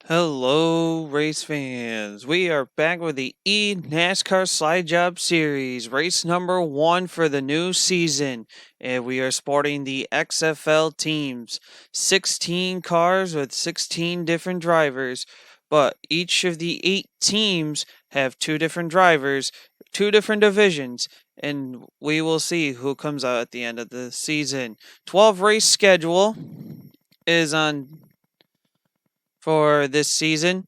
Hello, race fans. We are back with the eNASCAR Slide Job Series, race number 1 for the new season. And we are sporting the XFL teams. 16 cars with 16 different drivers. But each of the 8 teams have 2 different drivers, 2 different divisions. And we will see who comes out at the end of the season. 12 race schedule is on for this season.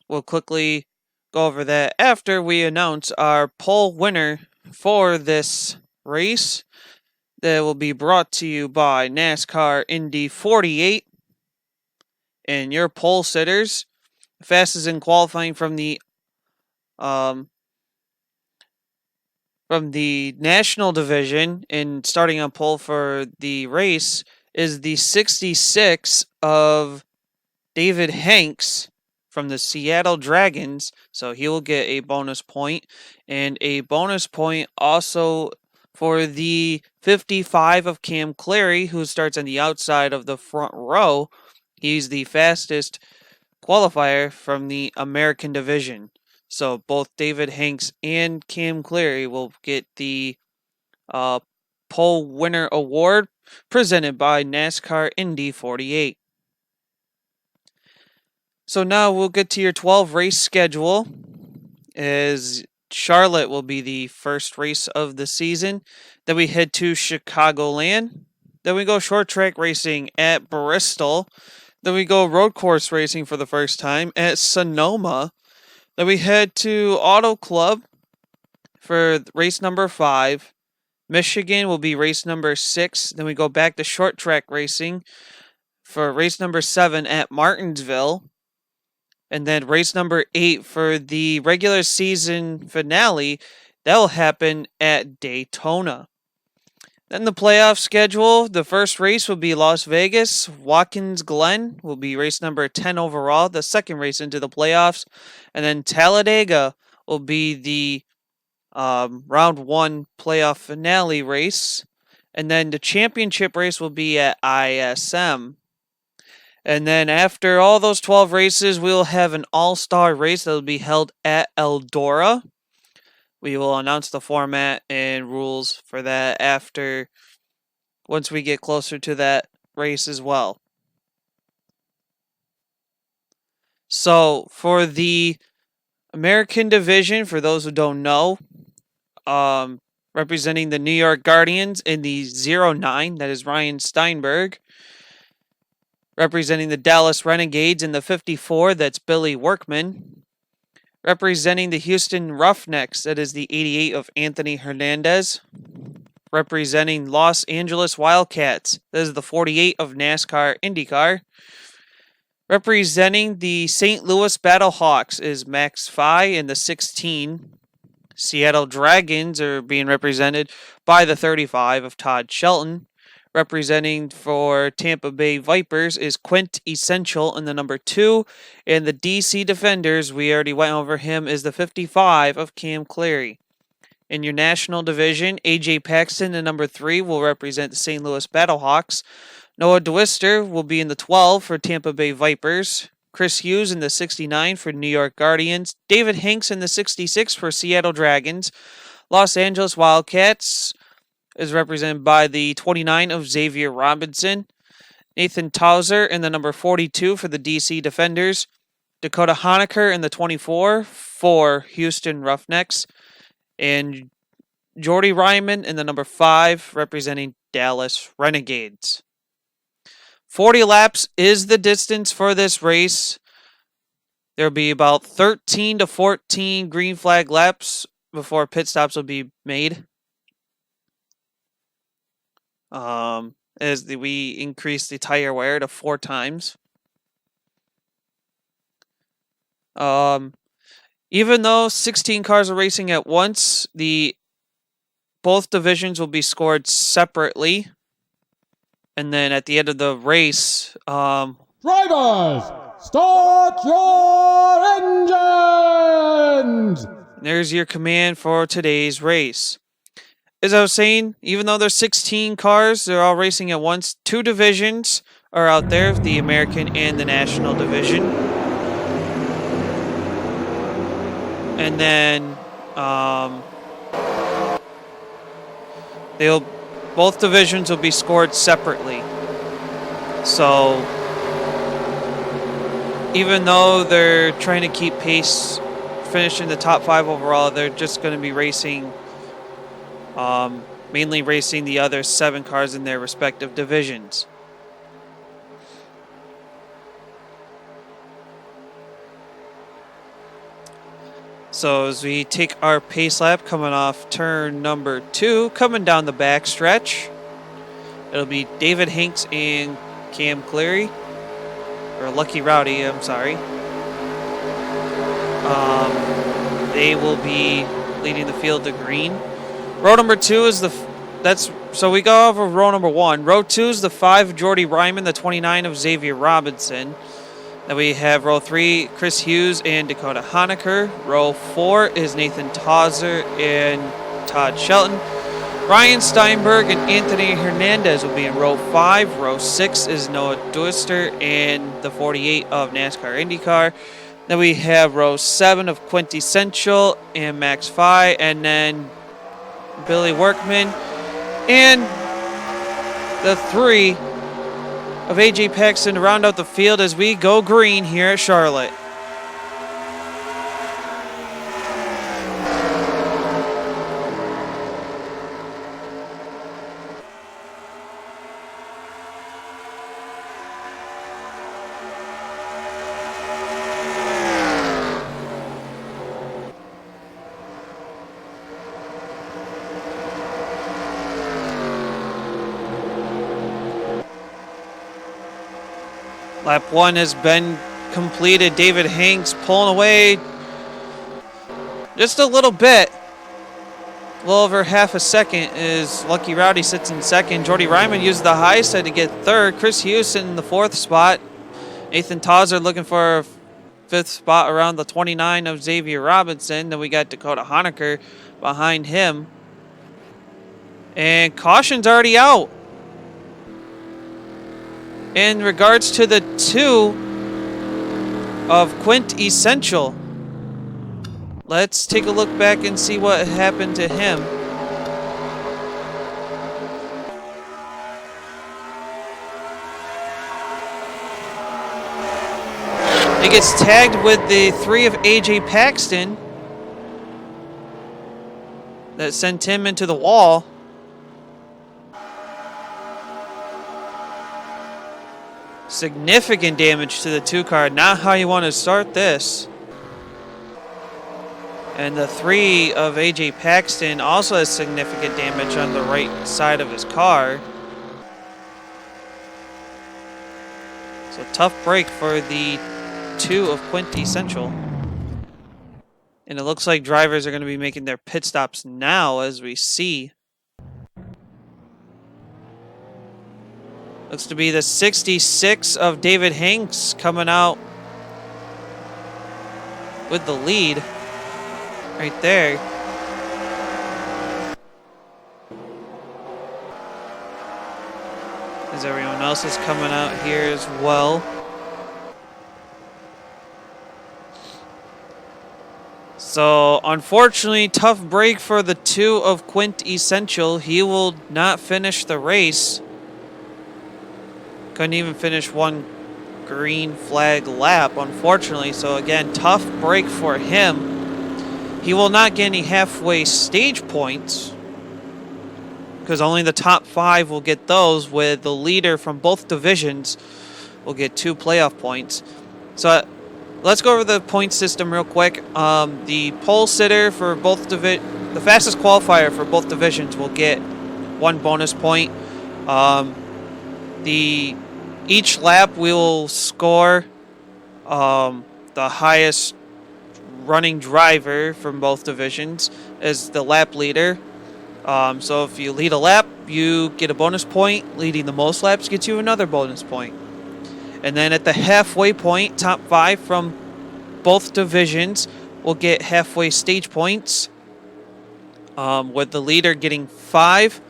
We'll quickly go over that after we announce our pole winner for this race that will be brought to you by NASCAR Indy 48 and your pole sitters. Fastest in qualifying from the national division and starting on pole for the race is the 66 of David Hanks from the Seattle Dragons, so he will get a bonus point, and a bonus point also for the 55 of Cam Clary, who starts on the outside of the front row. He's the fastest qualifier from the American division. So both David Hanks and Cam Clary will get the pole winner award presented by NASCAR Indy 48. So now we'll get to your 12 race schedule, as Charlotte will be the first race of the season. Then we head to Chicagoland. Then we go short track racing at Bristol. Then we go road course racing for the first time at Sonoma. Then we head to Auto Club for race number 5. Michigan will be race number 6. Then we go back to short track racing for race number 7 at Martinsville. And then race number 8 for the regular season finale, that will happen at Daytona. Then the playoff schedule, the first race will be Las Vegas. Watkins Glen will be race number 10 overall, the second race into the playoffs. And then Talladega will be the round 1 playoff finale race. And then the championship race will be at ISM. And then after all those 12 races, we'll have an all-star race that will be held at Eldora. We will announce the format and rules for that once we get closer to that race as well. So for the American division, for those who don't know, representing the New York Guardians in the 09, that is Ryan Steinberg. Representing the Dallas Renegades in the 54, that's Billy Workman. Representing the Houston Roughnecks, that is the 88 of Anthony Hernandez. Representing Los Angeles Wildcats, that is the 48 of NASCAR IndyCar. Representing the St. Louis Battlehawks is Max Fye in the 16. Seattle Dragons are being represented by the 35 of Todd Shelton. Representing for Tampa Bay Vipers is Quint Essential in the number 2. And the DC Defenders, we already went over him, is the 55 of Cam Clary. In your national division, AJ Paxton in number 3 will represent the St. Louis Battlehawks. Noah Dwister will be in the 12 for Tampa Bay Vipers. Chris Hughes in the 69 for New York Guardians. David Hanks in the 66 for Seattle Dragons. Los Angeles Wildcats is represented by the 29 of Xavier Robinson. Nathan Tauser in the number 42 for the DC Defenders. Dakota Honaker in the 24 for Houston Roughnecks. And Jordy Ryman in the number 5 representing Dallas Renegades. 40 laps is the distance for this race. There will be about 13 to 14 green flag laps before pit stops will be made. We increase the tire wear to 4 times. Even though 16 cars are racing at once, both divisions will be scored separately. And then at the end of the race, drivers, start your engines! There's your command for today's race. As I was saying, even though there's 16 cars, they're all racing at once. 2 divisions are out there, the American and the National Division. and then both divisions will be scored separately. So even though they're trying to keep pace, finishing the top 5 overall, they're just going to be racing, mainly racing the other 7 cars in their respective divisions. So as we take our pace lap coming off turn number 2, coming down the back stretch, it'll be David Hanks and Cam Cleary, or Lucky Rowdy, I'm sorry. They will be leading the field to green. Row number 2 is so we go over row number 1. Row 2 is the 5 Jordy Ryman, the 29 of Xavier Robinson. Then we have row 3, Chris Hughes and Dakota Honaker. Row 4 is Nathan Tauser and Todd Shelton. Ryan Steinberg and Anthony Hernandez will be in row 5. Row 6 is Noah Duister and the 48 of NASCAR IndyCar. Then we have row 7 of Quintessential and Max Fye, and then Billy Workman. And the 3 of AJ Paxton to round out the field as we go green here at Charlotte. Lap 1 has been completed. David Hanks pulling away just a little bit. A little over half a second as Lucky Rowdy sits in second. Jordy Ryman used the high side to get third. Chris Hughes in the 4th spot. Nathan Tauser looking for a 5th spot around the 29 of Xavier Robinson. Then we got Dakota Honaker behind him. And caution's already out. In regards to the 2 of Quint Essential, let's take a look back and see what happened to him. He gets tagged with the 3 of AJ Paxton that sent him into the wall. Significant damage to the 2 car. Not how you want to start this. And the 3 of AJ Paxton also has significant damage on the right side of his car. So tough break for the 2 of Quint Essential. And it looks like drivers are going to be making their pit stops now as we see. Looks to be the 66 of David Hanks coming out with the lead right there. As everyone else is coming out here as well. So, unfortunately, tough break for the 2 of Quint Essential. He will not finish the race. Couldn't even finish one green flag lap, unfortunately. So again, tough break for him. He will not get any halfway stage points because only the top 5 will get those, with the leader from both divisions will get 2 playoff points. So let's go over the point system real quick. The pole sitter for both the fastest qualifier for both divisions will get 1 bonus point. Each lap we will score the highest running driver from both divisions as the lap leader. So if you lead a lap, you get a bonus point. Leading the most laps gets you another bonus point. And then at the halfway point, top 5 from both divisions will get halfway stage points, with the leader getting 5.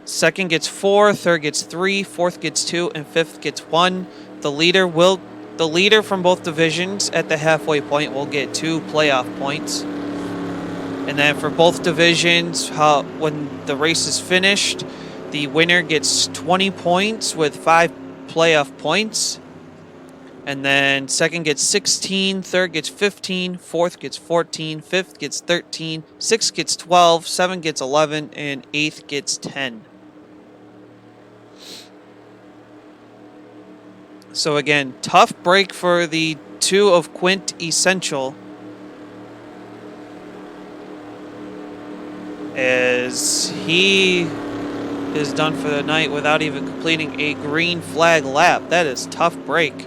Second gets 4, third gets 3, fourth gets 2, and fifth gets 1. The leader will the leader from both divisions at the halfway point will get 2 playoff points. And then for both divisions, when the race is finished, the winner gets 20 points with 5 playoff points. And then second gets 16, third gets 15, fourth gets 14, fifth gets 13, sixth gets 12, seventh gets 11, and eighth gets 10. So again, tough break for the 2 of Quint Essential, as he is done for the night without even completing a green flag lap. That is tough break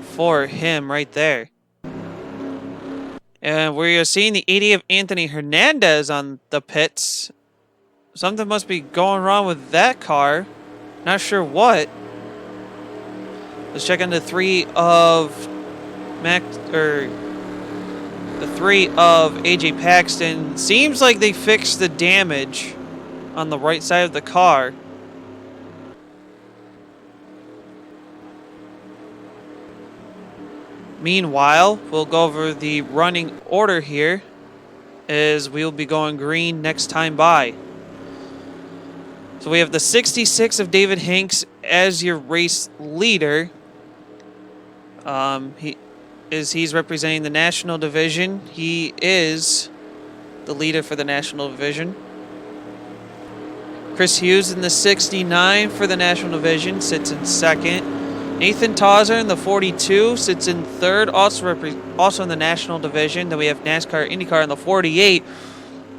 for him right there. And we are seeing the 80 of Anthony Hernandez on the pits. Something must be going wrong with that car. Not sure what. Let's check on the 3 of the 3 of AJ Paxton. Seems like they fixed the damage on the right side of the car. Meanwhile, we'll go over the running order here, as we'll be going green next time by. So we have the 66 of David Hanks as your race leader. He's representing the national division. He is the leader for the national division. Chris Hughes in the 69 for the national division sits in second. Nathan Tauser in the 42 sits in third, also in the national division. Then we have NASCAR IndyCar in the 48,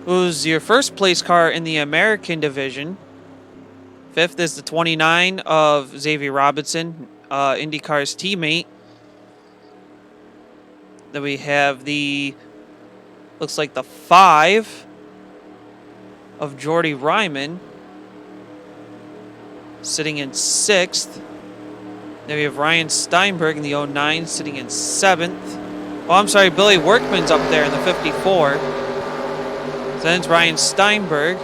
who's your first place car in the American division. Fifth is the 29 of Xavier Robinson, IndyCar's teammate. Then we have looks like the 5 of Jordy Ryman sitting in 6th. Then we have Ryan Steinberg in the 09 sitting in 7th. Oh, I'm sorry, Billy Workman's up there in the 54. So then it's Ryan Steinberg,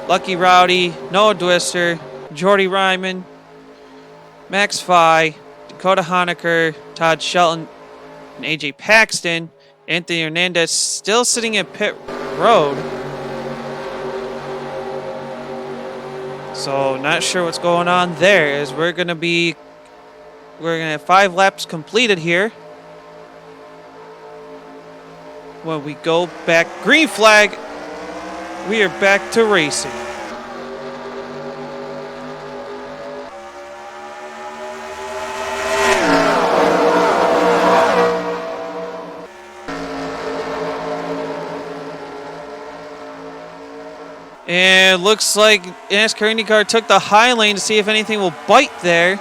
Lucky Rowdy, Noah Dwister, Jordy Ryman, Max Fye, Dakota Honecker, Todd Shelton, and AJ Paxton. Anthony Hernandez still sitting at pit road. So not sure what's going on there, as we're gonna have 5 laps completed here. When we go back, green flag, we are back to racing. And it looks like NASCAR IndyCar took the high lane to see if anything will bite there.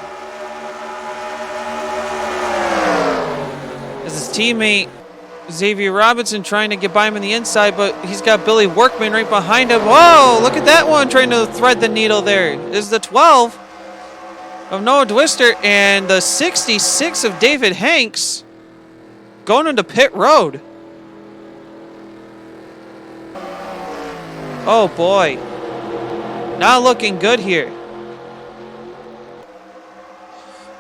As his teammate Xavier Robinson trying to get by him on the inside, but he's got Billy Workman right behind him. Whoa, look at that one trying to thread the needle there. This is the 12 of Noah Dwister and the 66 of David Hanks going into pit road. Oh boy, not looking good here.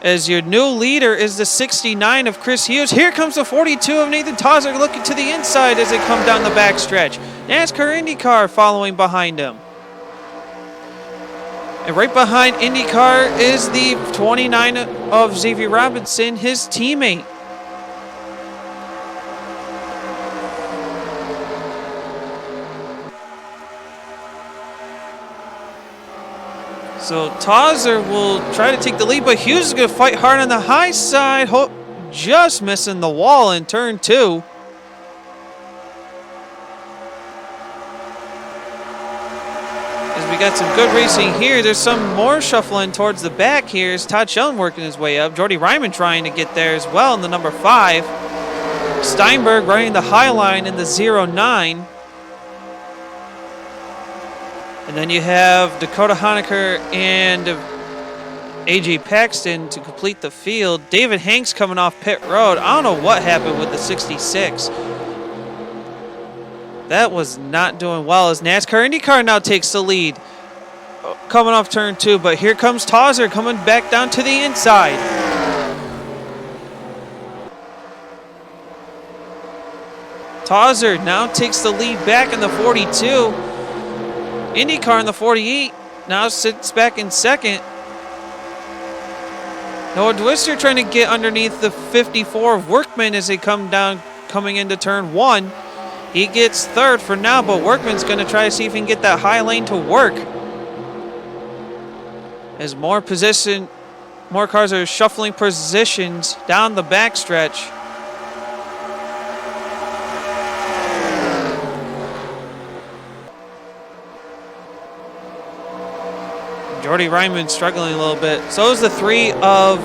As your new leader is the 69 of Chris Hughes. Here comes the 42 of Nathan Tauser looking to the inside as they come down the backstretch. NASCAR IndyCar following behind him. And right behind IndyCar is the 29 of Xavier Robinson, his teammate. So Tauser will try to take the lead, but Hughes is going to fight hard on the high side. Just missing the wall in turn 2. As we got some good racing here, there's some more shuffling towards the back here. Is Todd Shelton working his way up. Jordy Ryman trying to get there as well in the number 5. Steinberg running the high line in the 09. And then you have Dakota Honecker and AJ Paxton to complete the field. David Hanks coming off pit road. I don't know what happened with the 66. That was not doing well, as NASCAR IndyCar now takes the lead. Coming off turn 2, but here comes Tauser coming back down to the inside. Tauser now takes the lead back in the 42. IndyCar in the 48 now sits back in second. Noah Dwister trying to get underneath the 54 of Workman as they coming into turn 1. He gets third for now, but Workman's going to try to see if he can get that high lane to work. As more cars are shuffling positions down the backstretch. Jordy Ryman struggling a little bit. So is the 3 of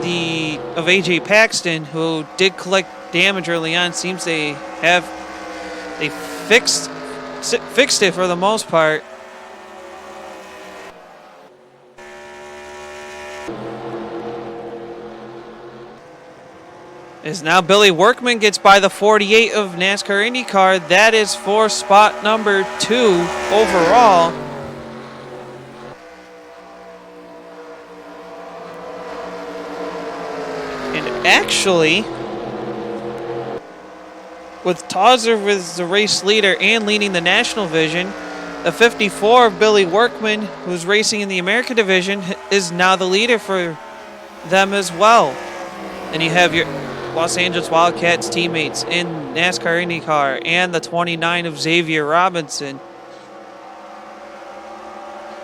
AJ Paxton, who did collect damage early on. Seems they fixed it for the most part. As now Billy Workman gets by the 48 of NASCAR IndyCar. That is for spot number 2 overall. And actually, with Tauser as the race leader and leading the national division, the 54 of Billy Workman, who's racing in the America division, is now the leader for them as well. And you have your Los Angeles Wildcats teammates in NASCAR IndyCar and the 29 of Xavier Robinson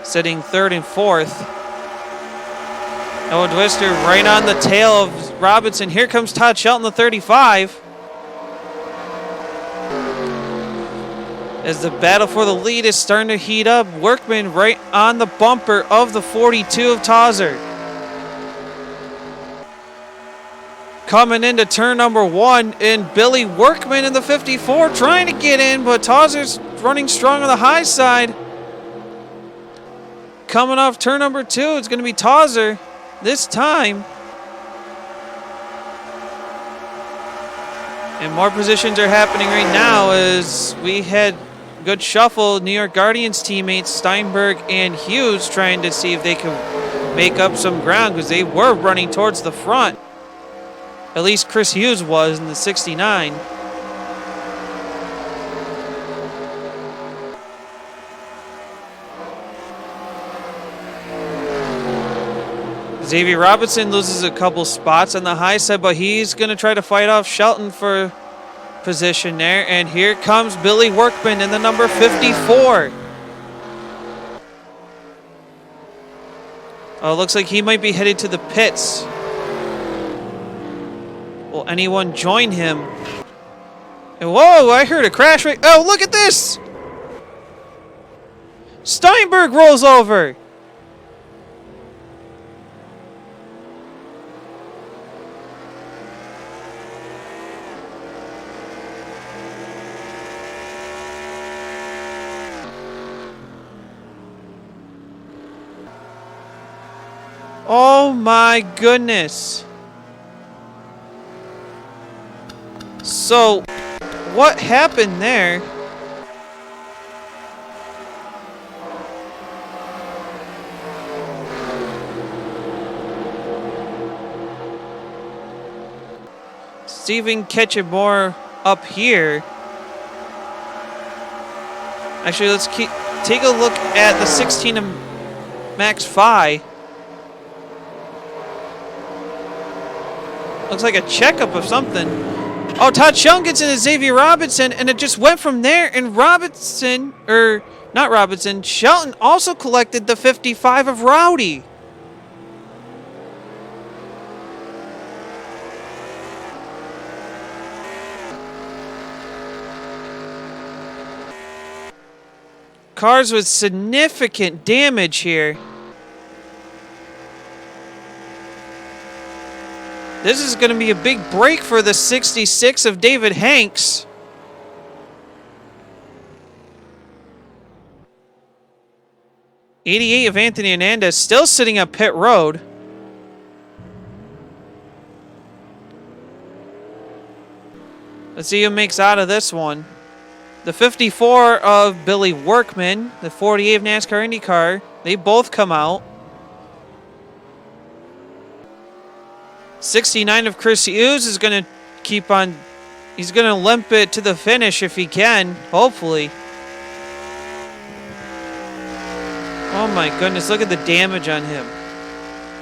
sitting third and fourth. Noah Dwister right on the tail of Robinson. Here comes Todd Shelton, the 35. As the battle for the lead is starting to heat up, Workman right on the bumper of the 42 of Tauser. Coming into turn number 1, and Billy Workman in the 54 trying to get in, but Tauser's running strong on the high side. Coming off turn number 2, it's going to be Tauser this time. And more positions are happening right now as we had good shuffle. New York Guardians teammates Steinberg and Hughes trying to see if they can make up some ground because they were running towards the front. At least Chris Hughes was in the 69. Xavier Robinson loses a couple spots on the high side, but he's going to try to fight off Shelton for position there. And here comes Billy Workman in the number 54. Oh, it looks like he might be headed to the pits. Will anyone join him? And whoa, I heard a crash. Oh, look at this! Steinberg rolls over. Oh my goodness. So, what happened there? Stephen Ketchabor up here. Actually, let's take a look at the 16 of Max Phi. Looks like a checkup of something. Oh, Todd Shelton gets into Xavier Robinson, and it just went from there. And Shelton also collected the 55 of Rowdy. Cars with significant damage here. This is going to be a big break for the 66 of David Hanks. '88 of Anthony Hernandez still sitting at pit road. Let's see who makes out of this one. The 54 of Billy Workman, the 48 of NASCAR IndyCar, they both come out. 69 of Chris Hughes is going to keep on, He's going to limp it to the finish if he can, hopefully. Oh my goodness, look at the damage on him.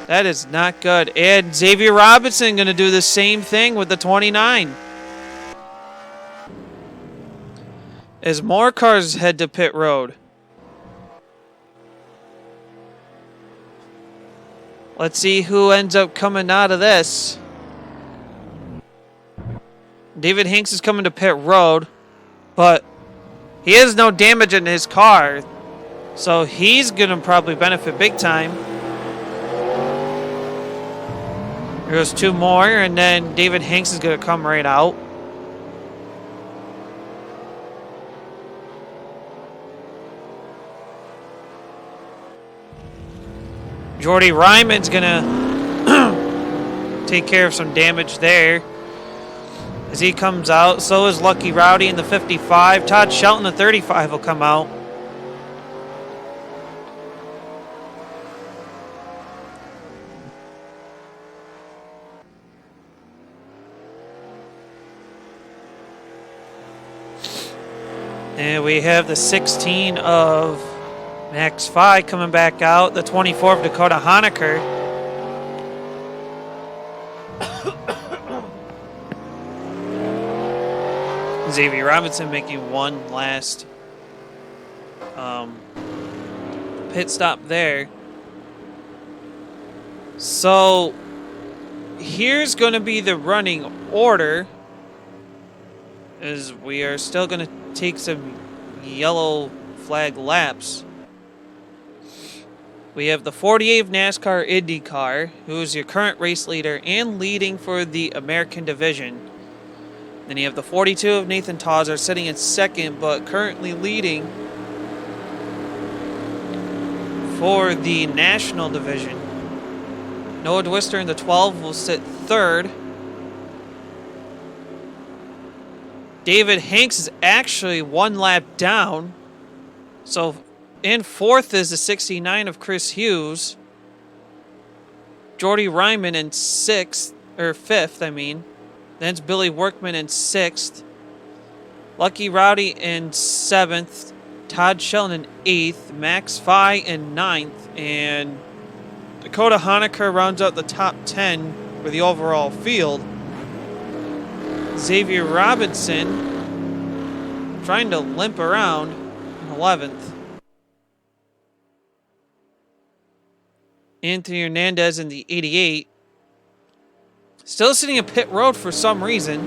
That is not good. And Xavier Robinson going to do the same thing with the 29. As more cars head to pit road. Let's see who ends up coming out of this. David Hanks is coming to pit road, but he has no damage in his car, so he's going to probably benefit big time. There goes two more, and then David Hanks is going to come right out. Jordy Ryman's going to take care of some damage there. As he comes out, so is Lucky Rowdy in the 55. Todd Shelton, the 35, will come out. And we have the 16 of Max Phi coming back out. The 24 of Dakota Honaker. Xavier Robinson making one last pit stop there. So here's going to be the running order, as we are still going to take some yellow flag laps. We have the 48 of NASCAR IndyCar, who is your current race leader and leading for the American division. Then you have the 42 of Nathan Tauser sitting in second, but currently leading for the national division. Noah Dwister in the 12 will sit third. David Hanks is actually one lap down. So in fourth is the 69 of Chris Hughes. Jordy Ryman in fifth, I mean. Then it's Billy Workman in sixth. Lucky Rowdy in seventh. Todd Shelton in eighth. Max Phi in ninth. And Dakota Honaker rounds out the top 10 for the overall field. Xavier Robinson trying to limp around in 11th. Anthony Hernandez in the 88. Still sitting in pit road for some reason.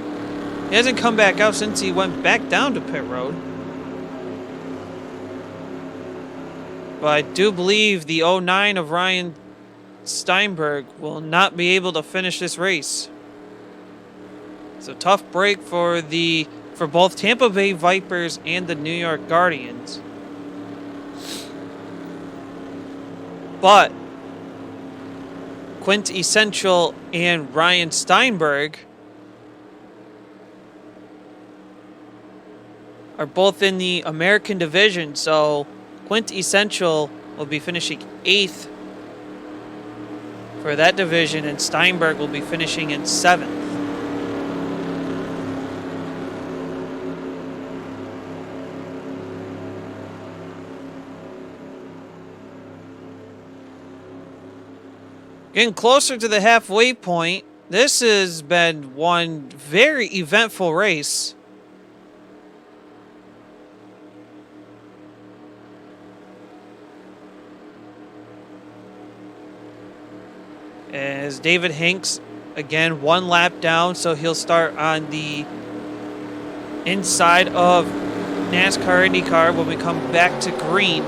He hasn't come back out since he went back down to pit road. But I do believe the 09 of Ryan Steinberg will not be able to finish this race. It's a tough break for both Tampa Bay Vipers and the New York Guardians. But Quint Essential and Ryan Steinberg are both in the American division, so Quint Essential will be finishing 8th for that division, and Steinberg will be finishing in 7th. Getting closer to the halfway point. This has been one very eventful race. As David Hanks, again, one lap down, so he'll start on the inside of NASCAR IndyCar when we come back to green.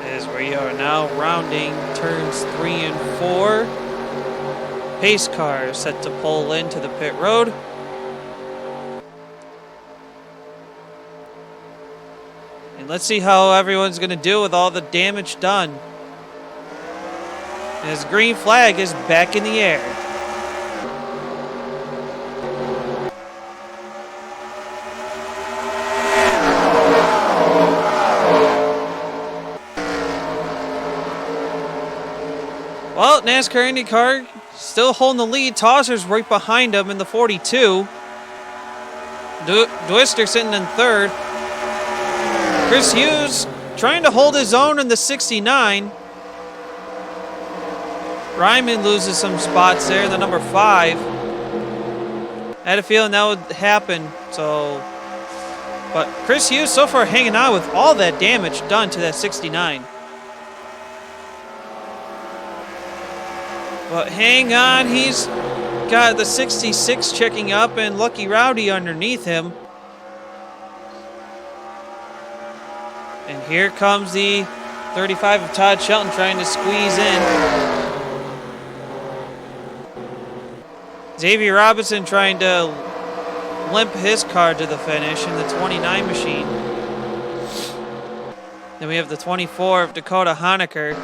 As we are now rounding turns 3 and 4. Pace car set to pull into the pit road. And let's see how everyone's going to do with all the damage done. And his green flag is back in the air. NASCAR IndyCar still holding the lead. Tawser's right behind him in the 42. Dwister sitting in third. Chris Hughes trying to hold his own in the 69. Ryman loses some spots there in the number 5. I had a feeling that would happen, but Chris Hughes so far hanging on with all that damage done to that 69. But hang on, he's got the 66 checking up and Lucky Rowdy underneath him. And here comes the 35 of Todd Shelton trying to squeeze in. Xavier Robinson trying to limp his car to the finish in the 29 machine. Then we have the 24 of Dakota Honecker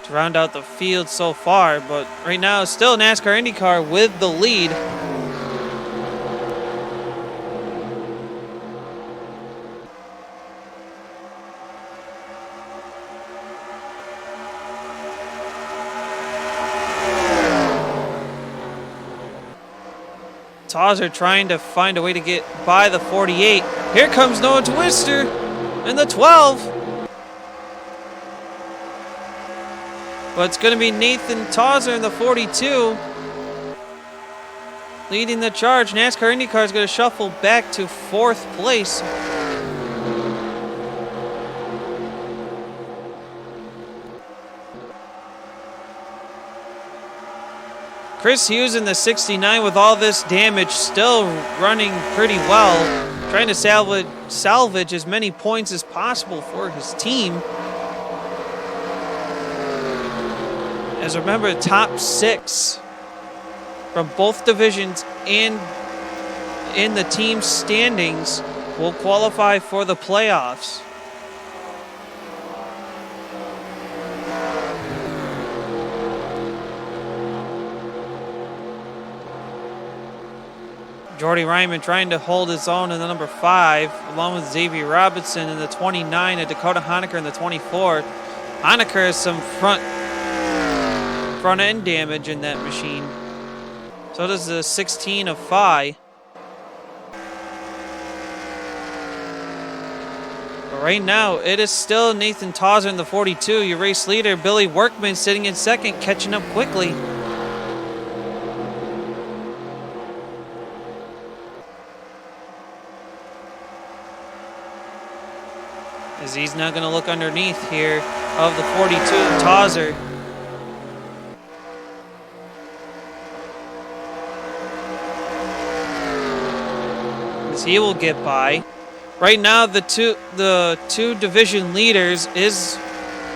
to round out the field so far, but right now still NASCAR IndyCar with the lead. Tawser trying to find a way to get by the 48. Here comes Noah Twister in the 12. But it's going to be Nathan Tawser in the 42 leading the charge. NASCAR IndyCar is going to shuffle back to 4th place. Chris Hughes in the 69 with all this damage still running pretty well. Trying to salvage as many points as possible for his team. As remember, top 6 from both divisions and in the team standings will qualify for the playoffs. Jordy Ryman trying to hold his own in the number 5, along with Xavier Robinson in the 29 and Dakota Honecker in the 24. Honecker has some front end damage in that machine. So does the 16 of Phi. But right now, it is still Nathan Tawser in the 42. Your race leader, Billy Workman, sitting in second, catching up quickly. As he's now going to look underneath here of the 42, Tawser. As he will get by. Right now, the two division leaders is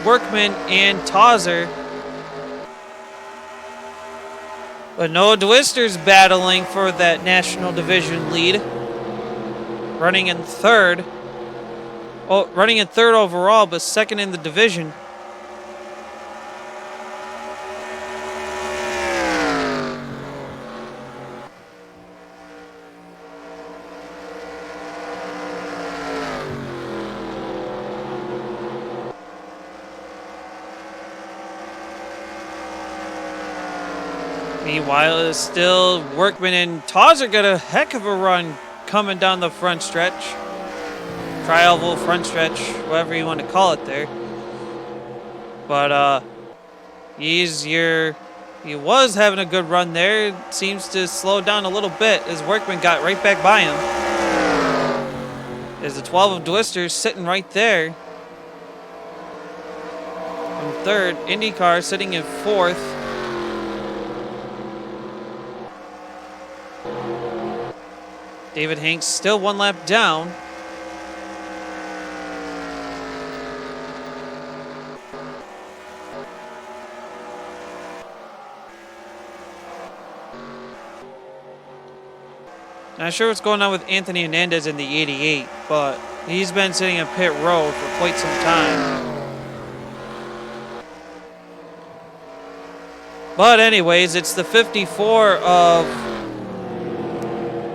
Workman and Tawser. But Noah Dwister's battling for that national division lead. Running in third. Oh, running in third overall, but second in the division. Meanwhile, it's still Workman and Tawser got a heck of a run coming down the front stretch. Tri-oval, front stretch, whatever you want to call it there. But he was having a good run there. It seems to slow down a little bit as Workman got right back by him. There's the 12 of Dwister sitting right there. In third, IndyCar sitting in 4th. David Hanks still one lap down. Not sure what's going on with Anthony Hernandez in the 88, but he's been sitting in pit road for quite some time. But anyways, it's the 54 of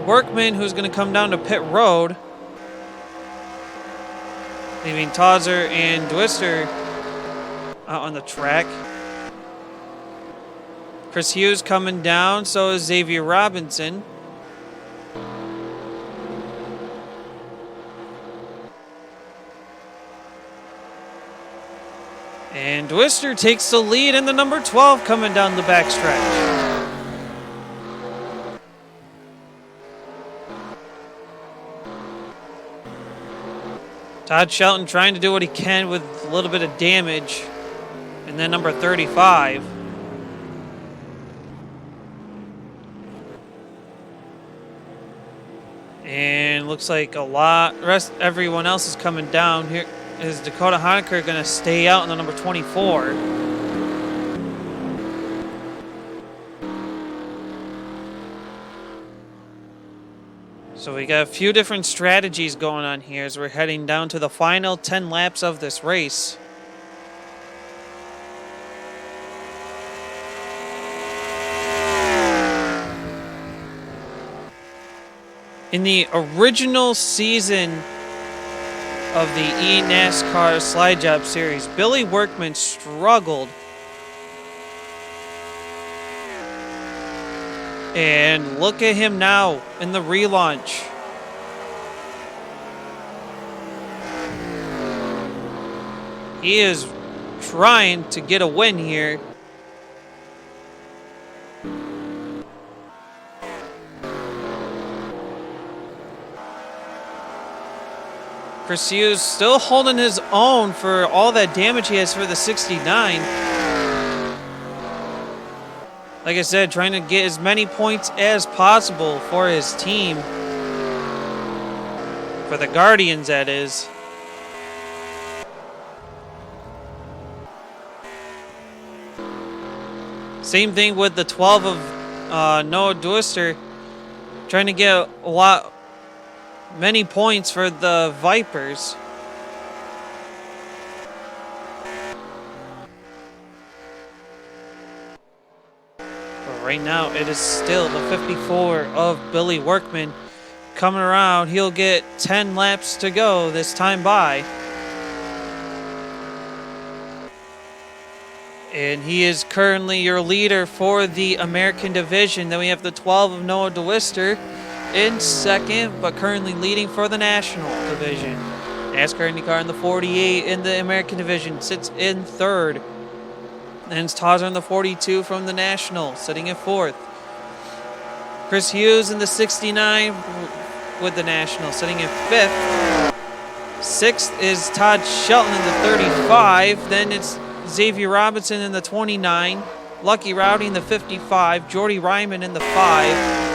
Workman who's going to come down to pit road, leaving Tawser and Dwister out on the track. Chris Hughes coming down, so is Xavier Robinson. And Twister takes the lead in the number 12 coming down the backstretch. Todd Shelton trying to do what he can with a little bit of damage. And then number 35. And looks like everyone else is coming down. Here is Dakota Honecker going to stay out in the number 24. So we got a few different strategies going on here as we're heading down to the final 10 laps of this race. In the original season of the eNASCAR Slide Job Series, Billy Workman struggled. And look at him now in the relaunch. He is trying to get a win here. Chris Hughes still holding his own for all that damage he has for the 69. Like I said, trying to get as many points as possible for his team. For the Guardians, that is. Same thing with the 12 of Noah Twister. Trying to get many points for the Vipers. Right now, it is still the 54 of Billy Workman coming around. He'll get 10 laps to go this time by. And he is currently your leader for the American division. Then we have the 12 of Noah Twister in second, but currently leading for the national division. NASCAR IndyCar in the 48 in the American division sits in third. And it's Tazar in the 42 from the National, sitting in fourth. Chris Hughes in the 69 with the National, sitting in fifth. Sixth is Todd Shelton in the 35. Then it's Xavier Robinson in the 29. Lucky Rowdy in the 55. Jordy Ryman in the 5.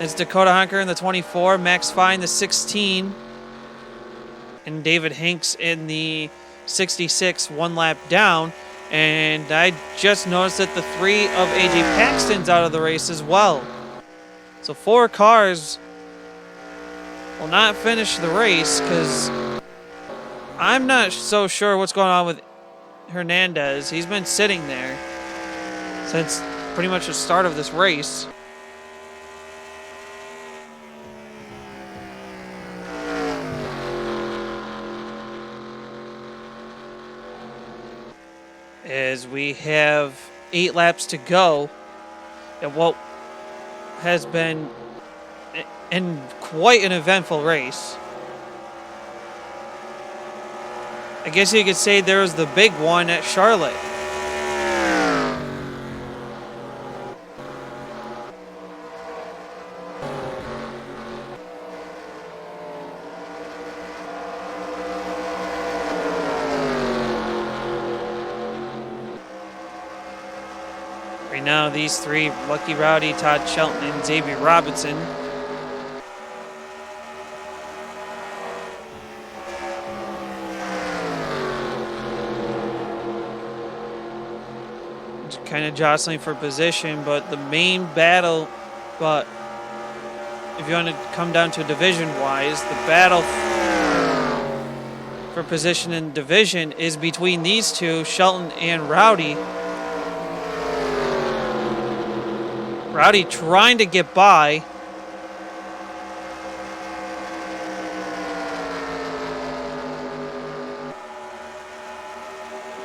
It's Dakota Honker in the 24. Max Fine in the 16. And David Hanks in the 66, one lap down. And I just noticed that the 3 of AJ Paxton's out of the race as well. So 4 cars will not finish the race because I'm not so sure what's going on with Hernandez. He's been sitting there since pretty much the start of this race. As we have 8 laps to go at what has been quite an eventful race. I guess you could say there was the big one at Charlotte. Right now, these 3, Lucky Rowdy, Todd Shelton, and Xavier Robinson, kind of jostling for position, but the main battle, but if you want to come down to division-wise, the battle for position in division is between these two, Shelton and Rowdy. Rowdy trying to get by.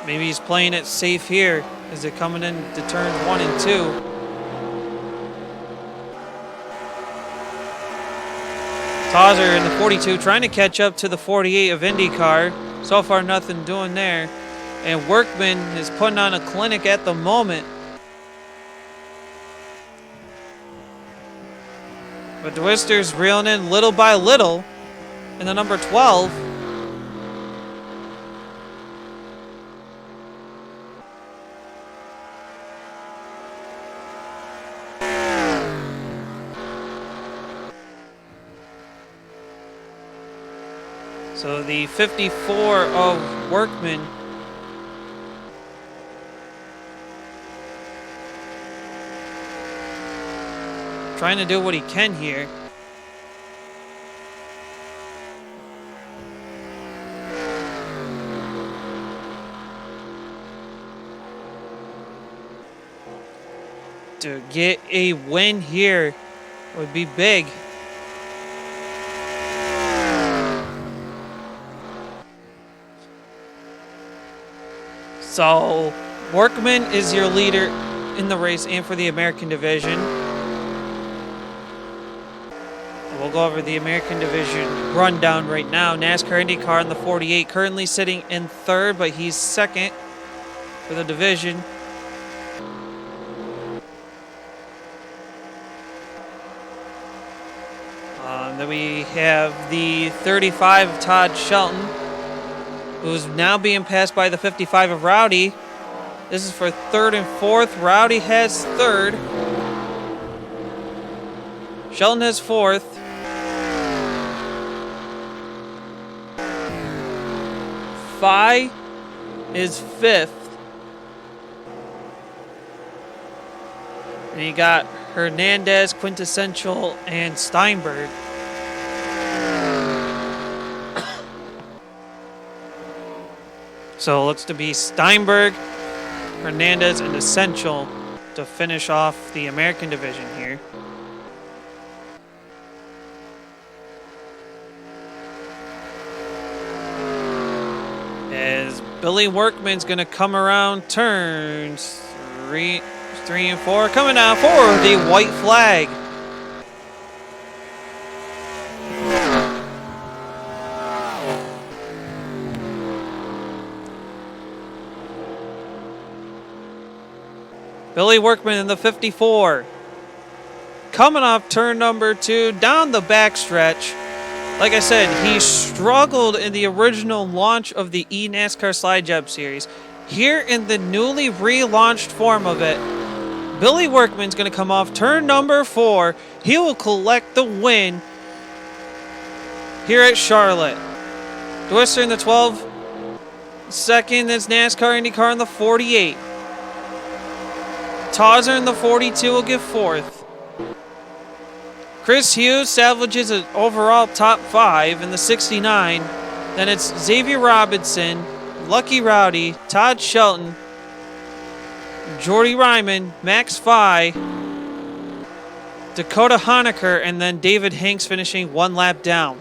Maybe he's playing it safe here. Is it coming into turns 1 and 2? Tauser in the 42 trying to catch up to the 48 of IndyCar. So far, nothing doing there. And Workman is putting on a clinic at the moment. But Dwister's reeling in little by little in the number 12. So the 54 of Workman trying to do what he can here. To get a win here would be big. So, Workman is your leader in the race and for the American division. We'll go over the American division rundown right now. NASCAR IndyCar in the 48, currently sitting in third, but he's second for the division. Then we have the 35 of Todd Shelton, who's now being passed by the 55 of Rowdy. This is for third and fourth. Rowdy has third. Shelton has fourth. Phi is fifth. And you got Hernandez, Quintessential, and Steinberg. So it looks to be Steinberg, Hernandez, and Essential to finish off the American division here. As Billy Workman's going to come around turns 3 and 4, coming out for the white flag. Billy Workman in the 54. Coming off turn number 2, down the backstretch. Like I said, he struggled in the original launch of the eNASCAR Slide Job Series. Here in the newly relaunched form of it, Billy Workman's going to come off turn number 4. He will collect the win here at Charlotte. Dwister in the 12. Second is NASCAR IndyCar in the 48. Tauser in the 42 will get fourth. Chris Hughes salvages an overall top 5 in the 69. Then it's Xavier Robinson, Lucky Rowdy, Todd Shelton, Jordy Ryman, Max Phi, Dakota Honecker, and then David Hanks finishing one lap down.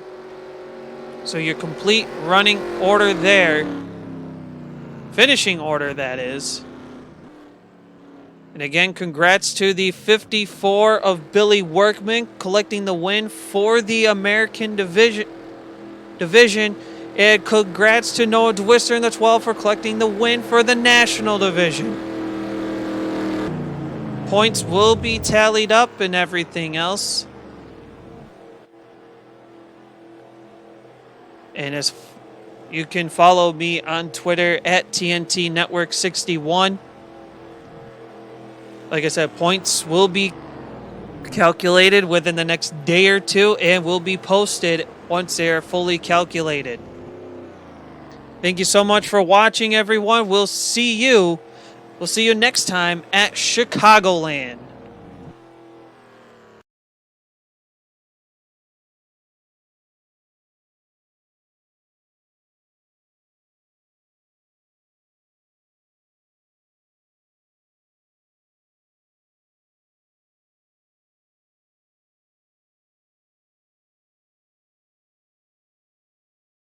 So your complete running order there. Finishing order, that is. And again, congrats to the 54 of Billy Workman collecting the win for the American division. And congrats to Noah Dwister in the 12 for collecting the win for the national division. Points will be tallied up and everything else. And as you can follow me on Twitter at TNT Network 61. Like I said, points will be calculated within the next day or two and will be posted once they are fully calculated. Thank you so much for watching, everyone. We'll see you next time at Chicagoland.